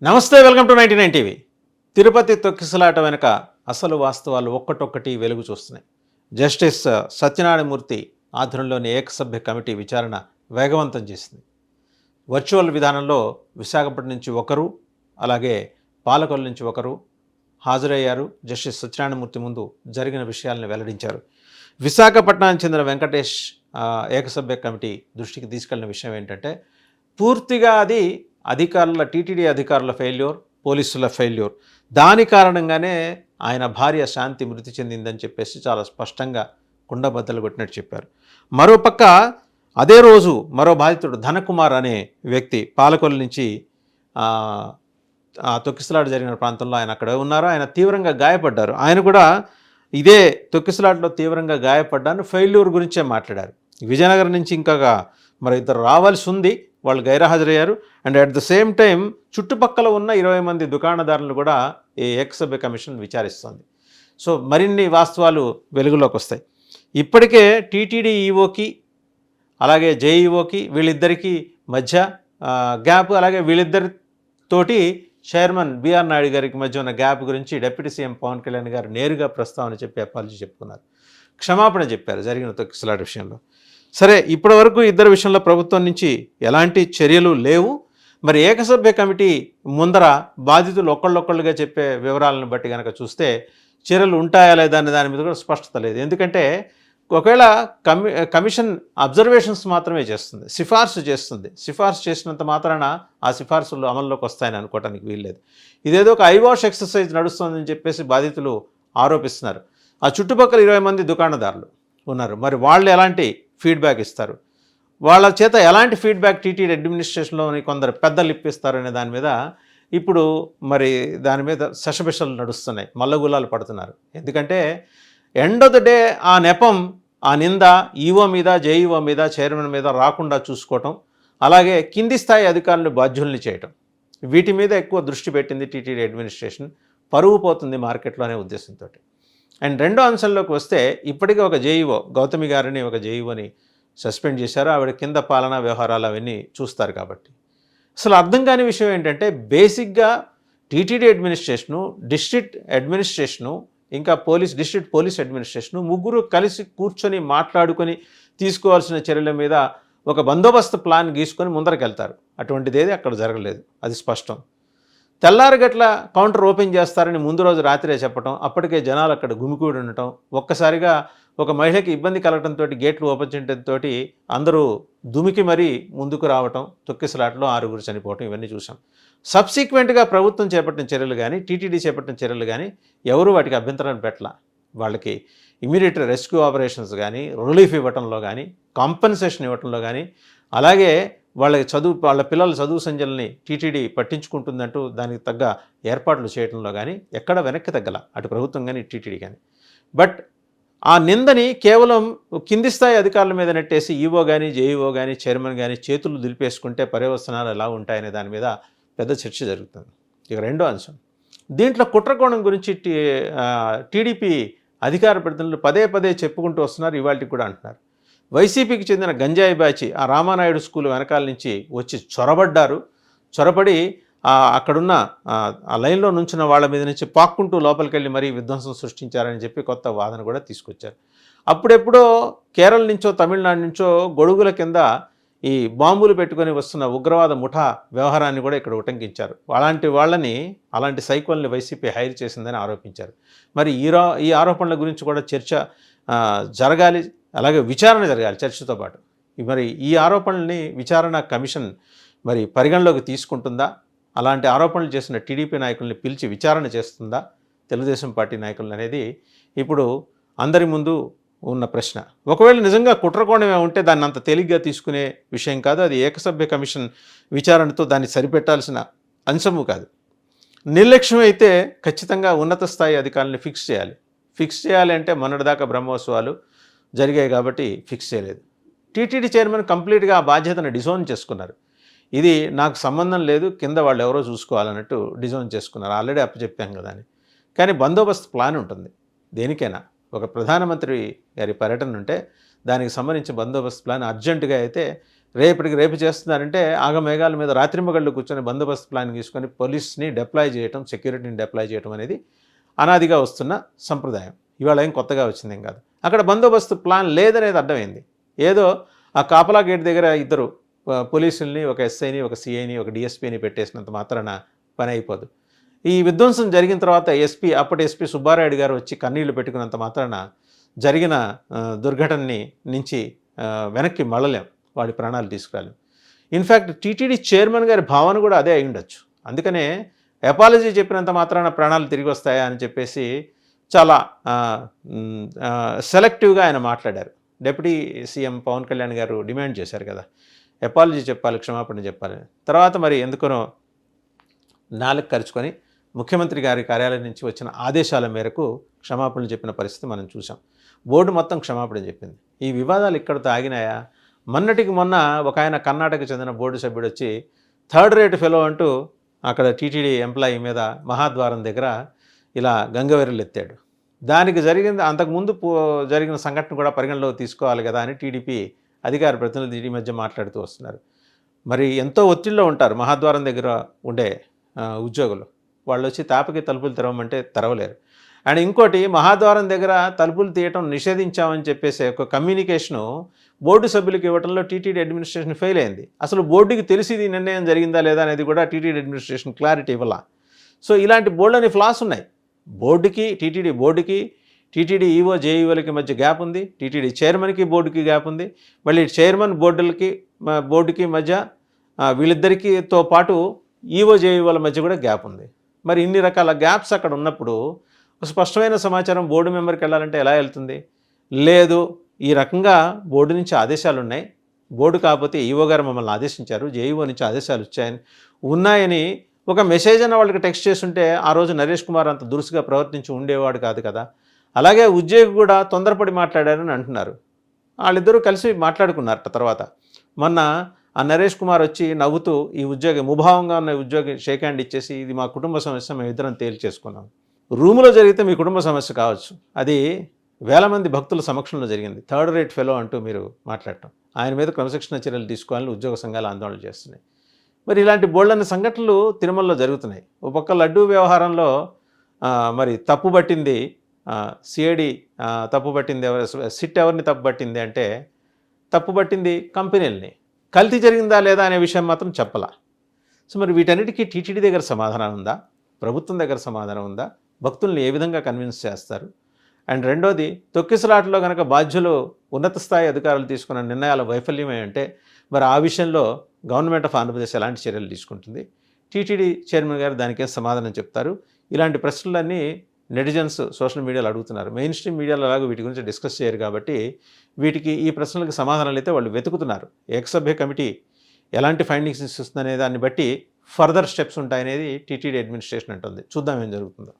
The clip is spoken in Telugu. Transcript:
నమస్తే, వెల్కమ్ టు 99 టీవీ. తిరుపతి తొక్కిసలాట వెనుక అసలు వాస్తవాలు ఒక్కటొక్కటి వెలుగు చూస్తున్నాయి. జస్టిస్ సత్యనారాయణమూర్తి ఆధ్వర్యంలోని ఏకసభ్య కమిటీ విచారణ వేగవంతం చేసింది. వర్చువల్ విధానంలో విశాఖపట్నం నుంచి ఒకరు, అలాగే పాలకొల్లు నుంచి ఒకరు హాజరయ్యారు. జస్టిస్ సత్యనారాయణమూర్తి ముందు జరిగిన విషయాలను వెల్లడించారు. విశాఖపట్నానికి చెందిన వెంకటేష్ ఏకసభ్య కమిటీ దృష్టికి తీసుకెళ్లిన విషయం ఏంటంటే, పూర్తిగా అది అధికారుల టీటీడీ అధికారుల ఫెయిల్యూర్, పోలీసుల ఫెయిల్యూర్. దాని కారణంగానే ఆయన భార్య శాంతి మృతి చెందిందని చెప్పేసి చాలా స్పష్టంగా కుండబద్దలు కొట్టినట్టు చెప్పారు. మరోపక్క అదే రోజు మరో బాధితుడు ధనకుమార్ అనే వ్యక్తి పాలకొల్లు నుంచి తొక్కిసలాట జరిగిన ప్రాంతంలో ఆయన అక్కడ ఉన్నారు. ఆయన తీవ్రంగా గాయపడ్డారు. ఆయన కూడా ఇదే తొక్కిసలాటలో తీవ్రంగా గాయపడ్డాను, ఫెయిల్యూర్ గురించే మాట్లాడారు. విజయనగరం నుంచి ఇంకా మరి ఇద్దరు రావాల్సి ఉంది, వాళ్ళు గైర్హాజరయ్యారు. And at the same time చుట్టుపక్కల ఉన్న 20 మంది దుకాణదారులను కూడా ఈ ఏకసభ్య కమిషన్ విచారిస్తోంది. సో మరిన్ని వాస్తవాలు వెలుగులోకి వస్తాయి. ఇప్పటికే టీటీడీ ఈఓకి అలాగే జేఈఓకి వీళ్ళిద్దరికీ మధ్య గ్యాప్, అలాగే వీళ్ళిద్దరితోటి చైర్మన్ బిఆర్ నాయుడు గారికి మధ్య ఉన్న గ్యాప్ గురించి డిప్యూటీ సీఎం పవన్ కళ్యాణ్ గారు నేరుగా ప్రస్తావన చెప్పి అపాలజీ చెప్పుకున్నారు, క్షమాపణ చెప్పారు జరిగిన తొక్కిసలాట విషయంలో. సరే, ఇప్పటి వరకు ఇద్దరు విషయంలో ప్రభుత్వం నుంచి ఎలాంటి చర్యలు లేవు. మరి ఏకసభ్య కమిటీ ముందర బాధితులు ఒకళ్ళొక్కళ్ళుగా చెప్పే వివరాలను బట్టి కనుక చూస్తే చర్యలు ఉంటాయా లేదా అనే దాని మీద కూడా స్పష్టత లేదు. ఎందుకంటే ఒకవేళ కమిషన్ అబ్జర్వేషన్స్ మాత్రమే చేస్తుంది, సిఫార్సు చేస్తుంది. సిఫార్సు చేసినంత మాత్రాన ఆ సిఫార్సులు అమల్లోకి వస్తాయని అనుకోవడానికి వీల్లేదు. ఇదేదో ఒక ఐవాష్ ఎక్సర్సైజ్ నడుస్తుందని చెప్పేసి బాధితులు ఆరోపిస్తున్నారు. ఆ చుట్టుపక్కల 20 మంది దుకాణదారులు ఉన్నారు. మరి వాళ్ళు ఎలాంటి ఫీడ్బ్యాక్ ఇస్తారు, వాళ్ళ చేత ఎలాంటి ఫీడ్బ్యాక్ టీటీడీ అడ్మినిస్ట్రేషన్లోని కొందరు పెద్దలు ఇప్పిస్తారనే దాని మీద ఇప్పుడు మరి దాని మీద శషబిషలు నడుస్తున్నాయి, మల్లగులాలు పడుతున్నారు. ఎందుకంటే ఎండ్ ఆఫ్ ద డే ఆ నెపం, ఆ నింద ఈఓ మీద, జేఈఓ మీద, చైర్మన్ మీద రాకుండా చూసుకోవటం, అలాగే కింది స్థాయి అధికారులను బాధ్యుల్ని చేయటం, వీటి మీద ఎక్కువ దృష్టి పెట్టింది టీటీడీ అడ్మినిస్ట్రేషన్. పరువు పోతుంది మార్కెట్లో అనే ఉద్దేశంతో. అండ్ రెండో అంశంలోకి వస్తే, ఇప్పటికే ఒక జేఈఓ గౌతమి గారిని, ఒక జేఈఓని సస్పెండ్ చేశారు. ఆవిడ కింద పాలనా వ్యవహారాలు అవన్నీ చూస్తారు కాబట్టి. అసలు అర్థం కాని విషయం ఏంటంటే, బేసిక్గా టీటీడీ అడ్మినిస్ట్రేషను, డిస్ట్రిక్ట్ అడ్మినిస్ట్రేషను, ఇంకా డిస్ట్రిక్ట్ పోలీస్ అడ్మినిస్ట్రేషను ముగ్గురు కలిసి కూర్చొని మాట్లాడుకొని తీసుకోవాల్సిన చర్యల మీద ఒక బందోబస్తు ప్లాన్ గీసుకొని ముందరకెళ్తారు. అటువంటిది ఏది అక్కడ జరగలేదు, అది స్పష్టం. తెల్లారగట్ల కౌంటర్ ఓపెన్ చేస్తారని ముందు రోజు రాత్రే చెప్పడం, అప్పటికే జనాలు అక్కడ గుమికూడి ఉండటం, ఒక్కసారిగా ఒక మహిళకి ఇబ్బంది కలగడంతో గేట్లు ఓపెన్ చేయడంతో అందరూ దుమికి మరీ ముందుకు రావటం, తొక్కిసలాటలో 6 చనిపోవటం, ఇవన్నీ చూసాం. సబ్సిక్వెంట్గా ప్రభుత్వం చేపట్టిన చర్యలు కానీ, టీటీడీ చేపట్టిన చర్యలు కానీ ఎవరు వాటికి అభ్యంతరాన్ని పెట్టలా. వాళ్ళకి ఇమీడియట్ రెస్క్యూ ఆపరేషన్స్ కానీ, రిలీఫ్ ఇవ్వటంలో కానీ, కాంపెన్సేషన్ ఇవ్వటంలో కానీ, అలాగే వాళ్ళ పిల్లల చదువు సంధ్యల్ని టీటీడీ పట్టించుకుంటుందంటూ దానికి తగ్గ ఏర్పాట్లు చేయడంలో కానీ ఎక్కడ వెనక్కి తగ్గల, అటు ప్రభుత్వం కానీ టీటీడీ కానీ. బట్ ఆ నిందని కేవలం కింది స్థాయి అధికారుల మీద నెట్టేసి ఈఓ కానీ, జేఈఓ కానీ, చైర్మన్ కానీ చేతులు దులిపేసుకుంటే పర్యవసనాలు ఎలా ఉంటాయనే దాని మీద పెద్ద చర్చ జరుగుతుంది. ఇక రెండో అంశం, దీంట్లో కుట్రకోణం గురించి టీడీపీ అధికార ప్రతినిధులు పదే పదే చెప్పుకుంటూ వస్తున్నారు, ఇవాళకి కూడా అంటున్నారు. వైసీపీకి చెందిన గంజాయి బ్యాచి ఆ రామానాయుడు స్కూల్ వెనకాల నుంచి వచ్చి చొరబడి అక్కడున్న ఆ లైన్లో నుంచిన వాళ్ళ మీద నుంచి పాక్కుంటూ లోపలికి వెళ్ళి మరీ విధ్వంసం సృష్టించారని చెప్పి కొత్త వాదన కూడా తీసుకొచ్చారు. అప్పుడెప్పుడో కేరళ నుంచో తమిళనాడు నుంచో గొడుగుల కింద ఈ బాంబులు పెట్టుకొని వస్తున్న ఉగ్రవాద ముఠా వ్యవహారాన్ని కూడా ఇక్కడ ఉటంకించారు. అలాంటి సైకోల్ని వైసీపీ హైర్ చేసిందని ఆరోపించారు. మరి ఈ ఆరోపణల గురించి కూడా చర్చ జరగాలి, అలాగే విచారణ జరగాలి చర్చతో పాటు. మరి ఈ ఆరోపణల్ని విచారణ కమిషన్ మరి పరిగణలోకి తీసుకుంటుందా, అలాంటి ఆరోపణలు చేసిన టీడీపీ నాయకుల్ని పిలిచి విచారణ చేస్తుందా తెలుగుదేశం పార్టీ నాయకులు అనేది ఇప్పుడు అందరి ముందు ఉన్న ప్రశ్న. ఒకవేళ నిజంగా కుట్రకోణమే ఉంటే దాన్ని అంత తేలిగ్గా తీసుకునే విషయం కాదు. అది ఏకసభ్య కమిషన్ విచారణతో దాన్ని సరిపెట్టాల్సిన అంశము కాదు. నిర్లక్ష్యం అయితే ఖచ్చితంగా ఉన్నత స్థాయి అధికారులను ఫిక్స్ చేయాలి అంటే మొన్నటిదాకా బ్రహ్మోత్సవాలు జరిగాయి కాబట్టి ఫిక్స్ చేయలేదు. టీటీడీ చైర్మన్ కంప్లీట్గా ఆ బాధ్యతను డిజోన్ చేసుకున్నారు. ఇది నాకు సంబంధం లేదు, కింద వాళ్ళు ఎవరో చూసుకోవాలన్నట్టు డిజోన్ చేసుకున్నారు. ఆల్రెడీ అప్పచెప్పాం కదా అని. కానీ బందోబస్తు ప్లాన్ ఉంటుంది దేనికైనా. ఒక ప్రధానమంత్రి గారి పర్యటన ఉంటే దానికి సంబంధించి బందోబస్తు ప్లాన్ అర్జెంటుగా అయితే రేపటికి రేపు చేస్తున్నారంటే ఆగమేఘాల మీద రాత్రింబగళ్ళు కూర్చొని బందోబస్తు ప్లాన్ తీసుకొని పోలీస్ని డిప్లాయ్ చేయటం, సెక్యూరిటీని డిప్లాయ్ చేయటం అనేది అనాదిగా వస్తున్న సంప్రదాయం. ఇవాళ ఏం కొత్తగా వచ్చిందేం కాదు. అక్కడ బందోబస్తు ప్లాన్ లేదనేది అర్థమైంది. ఏదో ఆ కాపలా గేట్ దగ్గర ఇద్దరు పోలీసుల్ని, ఒక ఎస్ఐని, ఒక సిఐని, ఒక డిఎస్పీని పెట్టేసినంత మాత్రాన పని అయిపోదు. ఈ విధ్వంసం జరిగిన తర్వాత అప్పటి ఎస్పీ సుబ్బారాయుడు గారు వచ్చి కన్నీళ్లు పెట్టుకున్నంత మాత్రాన జరిగిన దుర్ఘటనని నుంచి వెనక్కి మళ్ళలేం, వాడి ప్రాణాలు తీసుకురాలేం. ఇన్ఫ్యాక్ట్ టీటీడీ చైర్మన్ గారి భావన కూడా అదే అయి ఉండొచ్చు. అందుకనే అపాలజీ చెప్పినంత మాత్రాన ప్రాణాలు తిరిగి వస్తాయా అని చెప్పేసి చాలా సెలెక్టివ్గా ఆయన మాట్లాడారు. డిప్యూటీ సీఎం పవన్ కళ్యాణ్ గారు డిమాండ్ చేశారు కదా, అపాలజీ చెప్పాలి, క్షమాపణ చెప్పాలి. తర్వాత మరి ఎందుకనో నాలుగు ఖర్చుకొని ముఖ్యమంత్రి గారి కార్యాలయం నుంచి వచ్చిన ఆదేశాల మేరకు క్షమాపణలు చెప్పిన పరిస్థితి మనం చూసాం. బోర్డు మొత్తం క్షమాపణ చెప్పింది. ఈ వివాదాలు ఇక్కడితో ఆగినాయా? మొన్నటికి మొన్న ఒక ఆయన కర్ణాటకకు చెందిన బోర్డు సభ్యుడు వచ్చి థర్డ్ రేట్ ఫెలో అంటూ అక్కడ టీటీడీ ఎంప్లాయీ మీద మహాద్వారం దగ్గర ఇలా గంగవెర్రలు ఎత్తాడు. దానికి అంతకుముందు జరిగిన సంఘటన కూడా పరిగణలోకి తీసుకోవాలి కదా అని టీడీపీ అధికార ప్రతినిధి ఈ మధ్య మాట్లాడుతూ వస్తున్నారు. మరి ఎంతో ఒత్తిడిలో ఉంటారు మహాద్వారం దగ్గర ఉండే ఉద్యోగులు. వాళ్ళు వచ్చి తాపకి తలుపులు తెరవమంటే తెరవలేరు. అండ్ ఇంకోటి, మహాద్వారం దగ్గర తలుపులు తీయటం నిషేధించామని చెప్పేసి ఒక కమ్యూనికేషను బోర్డు సభ్యులకు ఇవ్వడంలో టీటీడీ అడ్మినిస్ట్రేషన్ ఫెయిల్ అయింది. అసలు బోర్డుకి తెలిసి ఈ నిర్ణయం జరిగిందా లేదా అనేది కూడా టీటీడీ అడ్మినిస్ట్రేషన్ క్లారిటీ ఇవ్వాల. సో ఇలాంటి బోర్డులని ఫ్లాస్ ఉన్నాయి. బోర్డుకి టీటీడీ ఈవో జేఈఓలకి మధ్య గ్యాప్ ఉంది. టీటీడీ చైర్మన్కి బోర్డుకి గ్యాప్ ఉంది. మళ్ళీ చైర్మన్ బోర్డుకి మధ్య వీళ్ళిద్దరికీతో పాటు ఈవో జేఈఓల మధ్య కూడా గ్యాప్ ఉంది. మరి ఇన్ని రకాల గ్యాప్స్ అక్కడ ఉన్నప్పుడు స్పష్టమైన సమాచారం బోర్డు మెంబర్కి వెళ్ళాలంటే ఎలా వెళ్తుంది? లేదు, ఈ రకంగా బోర్డు నుంచి ఆదేశాలు ఉన్నాయి, బోర్డు కాకపోతే ఈవో గారు మమ్మల్ని ఆదేశించారు, జేఈఓ నుంచి ఆదేశాలు ఉన్నాయని ఒక మెసేజ్ అన్న వాళ్ళకి టెక్స్ట్ చేస్తుంటే ఆ రోజు నరేష్ కుమార్ అంత దురుసుగా ప్రవర్తించి ఉండేవాడు కాదు కదా. అలాగే ఉద్యోగి కూడా తొందరపడి మాట్లాడారని అంటున్నారు. వాళ్ళిద్దరూ కలిసి మాట్లాడుకున్నారట. తర్వాత మొన్న ఆ నరేష్ కుమార్ వచ్చి నవ్వుతూ ఈ ఉద్యోగి, ముభావంగా ఉన్న ఉద్యోగి షేక్ హ్యాండ్ ఇచ్చేసి, ఇది మా కుటుంబ సమస్య, మేము ఇద్దరం తేల్చేసుకున్నాం. రూములో జరిగితే మీ కుటుంబ సమస్య కావచ్చు, అది వేల మంది భక్తుల సమక్షంలో జరిగింది. థర్డ్ రేట్ ఫెలో అంటూ మీరు మాట్లాడటం, ఆయన మీద క్రమశిక్షణ చర్యలు తీసుకోవాలని ఉద్యోగ సంఘాలు ఆందోళన చేస్తున్నాయి. మరి ఇలాంటి బోల్డన్ని సంఘటనలు తిరుమలలో జరుగుతున్నాయి. ఒక పక్క లడ్డూ వ్యవహారంలో మరి తప్పుబట్టింది సిఐడి, తప్పుబట్టింది సిట్ ఎవరిని తప్పుబట్టింది అంటే తప్పుబట్టింది కంపెనీలని. కల్తీ జరిగిందా లేదా అనే విషయం మాత్రం చెప్పలా. సో మరి వీటన్నిటికీ టీటీడీ దగ్గర సమాధానం ఉందా? ప్రభుత్వం దగ్గర సమాధానం ఉందా? భక్తుల్ని ఏ విధంగా కన్విన్స్ చేస్తారు? అండ్ రెండోది, తొక్కిసలాటలో కనుక బాధ్యులు ఉన్నత స్థాయి అధికారులు తీసుకున్న నిర్ణయాల వైఫల్యమే అంటే మరి ఆ విషయంలో గవర్నమెంట్ ఆఫ్ ఆంధ్రప్రదేశ్ ఎలాంటి చర్యలు తీసుకుంటుంది? టీటీడీ చైర్మన్ గారు దానికే సమాధానం చెప్తారు? ఇలాంటి ప్రశ్నలన్నీ నెటిజన్స్ సోషల్ మీడియాలో అడుగుతున్నారు. మెయిన్ స్ట్రీమ్ మీడియాలో అలాగే వీటి గురించి డిస్కస్ చేయరు కాబట్టి ఈ ప్రశ్నలకు సమాధానాలు అయితే వాళ్ళు వెతుకుతున్నారు. ఏకసభ్య కమిటీ ఎలాంటి ఫైండింగ్స్ ఇస్తుందనే దాన్ని బట్టి ఫర్దర్ స్టెప్స్ ఉంటాయనేది టీటీడీ అడ్మినిస్ట్రేషన్ అంటుంది. చూద్దాం ఏం జరుగుతుందో.